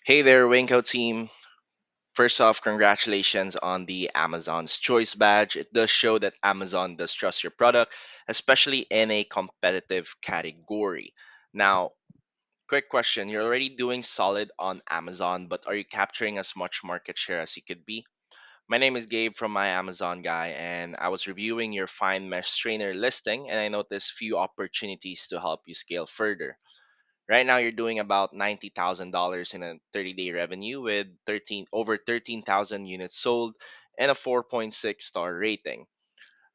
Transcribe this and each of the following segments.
Hey there, Winco team. First off, congratulations on the Amazon's Choice badge. It does show that Amazon does trust your product, especially in a competitive category. Now, quick question. You're already doing solid on Amazon, but are you capturing as much market share as you could be? My name is Gabe from My Amazon Guy, and I was reviewing your Fine Mesh Trainer listing, and I noticed few opportunities to help you scale further. Right now, you're doing about $90,000 in a 30-day revenue with 13,000 units sold and a 4.6 star rating,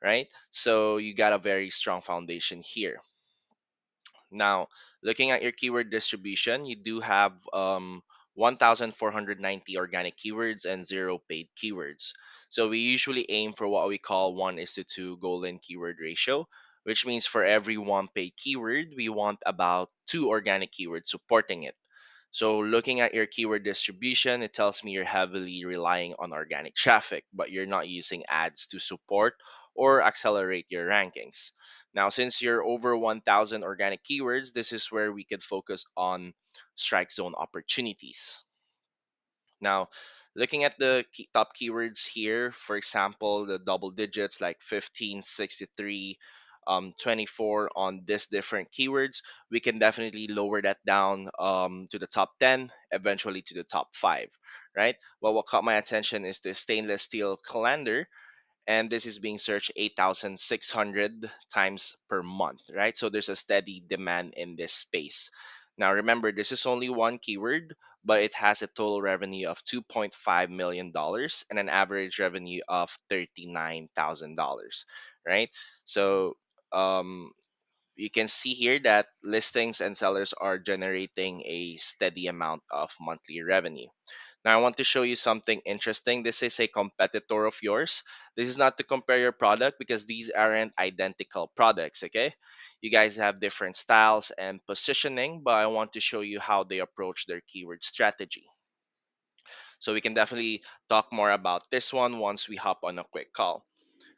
right? So you got a very strong foundation here. Now, looking at your keyword distribution, you do have 1,490 organic keywords and zero paid keywords. So we usually aim for what we call 1:2 golden keyword ratio, which means for every one paid keyword, we want about two organic keywords supporting it. So looking at your keyword distribution, it tells me you're heavily relying on organic traffic, but you're not using ads to support or accelerate your rankings. Now, since you're over 1,000 organic keywords, this is where we could focus on strike zone opportunities. Now, looking at the top keywords here, for example, the double digits like 15, 63, 24 on this different keywords, we can definitely lower that down to the top 10, eventually to the top 5, right? Well, what caught my attention is the stainless steel calendar, and this is being searched 8,600 times per month, right? So there's a steady demand in this space. Now, remember, this is only one keyword, but it has a total revenue of $2.5 million dollars and an average revenue of $39,000, right? So, um, you can see here that listings and sellers are generating a steady amount of monthly revenue. Now, I want to show you something interesting. This is a competitor of yours. This is not to compare your product because these aren't identical products, okay? You guys have different styles and positioning, but I want to show you how they approach their keyword strategy. So we can definitely talk more about this one once we hop on a quick call.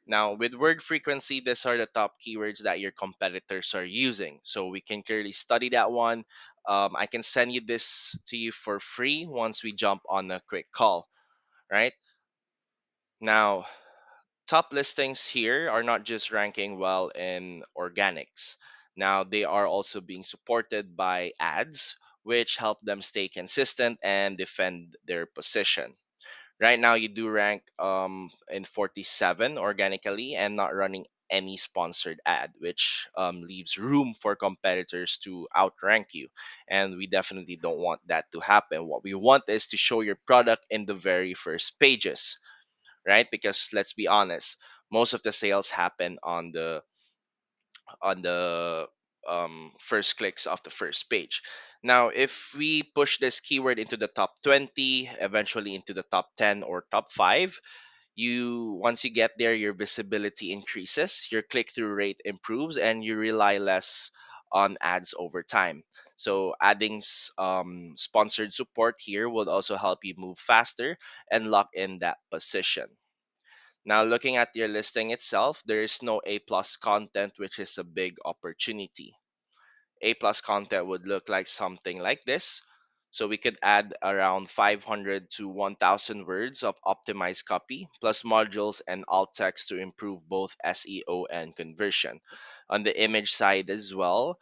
Now, with word frequency, these are the top keywords that your competitors are using. So we can clearly study that one. I can send you this to you for free once we jump on a quick call, right? Now, top listings here are not just ranking well in organics. Now, they are also being supported by ads, which help them stay consistent and defend their position. Right now, you do rank in 47 organically and not running any sponsored ad, which leaves room for competitors to outrank you. And we definitely don't want that to happen. What we want is to show your product in the very first pages, right? Because let's be honest, most of the sales happen on the first clicks of the first page. Now, if we push this keyword into the top 20, eventually into the top 10 or top 5, you once you get there, your visibility increases, your click-through rate improves, and you rely less on ads over time. So adding sponsored support here will also help you move faster and lock in that position. Now, looking at your listing itself, there is no A plus content, which is a big opportunity. A plus content would look like something like this. So we could add around 500 to 1,000 words of optimized copy, plus modules and alt text to improve both SEO and conversion. On the image side as well,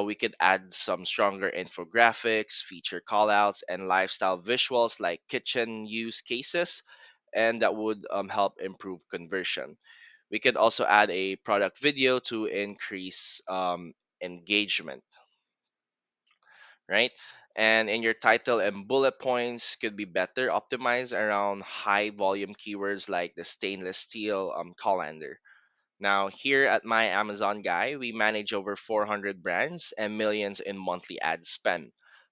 we could add some stronger infographics, feature callouts, and lifestyle visuals like kitchen use cases, and that would help improve conversion. We could also add a product video to increase engagement, right? And in your title and bullet points could be better optimized around high volume keywords like the stainless steel colander. Now, here at My Amazon Guy, we manage over 400 brands and millions in monthly ad spend.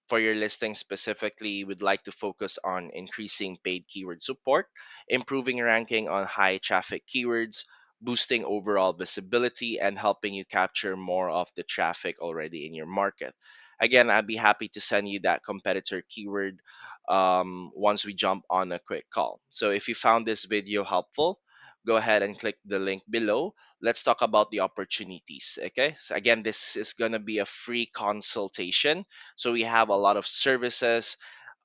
For your listing specifically, we'd like to focus on increasing paid keyword support, improving ranking on high traffic keywords, boosting overall visibility, and helping you capture more of the traffic already in your market. Again, I'd be happy to send you that competitor keyword once we jump on a quick call. So if you found this video helpful, go ahead and click the link below. Let's talk about the opportunities. Okay. So again, this is going to be a free consultation. So we have a lot of services.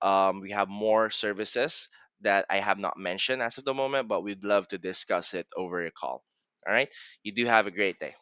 We have more services that I have not mentioned as of the moment, but we'd love to discuss it over a call. All right. You do have a great day.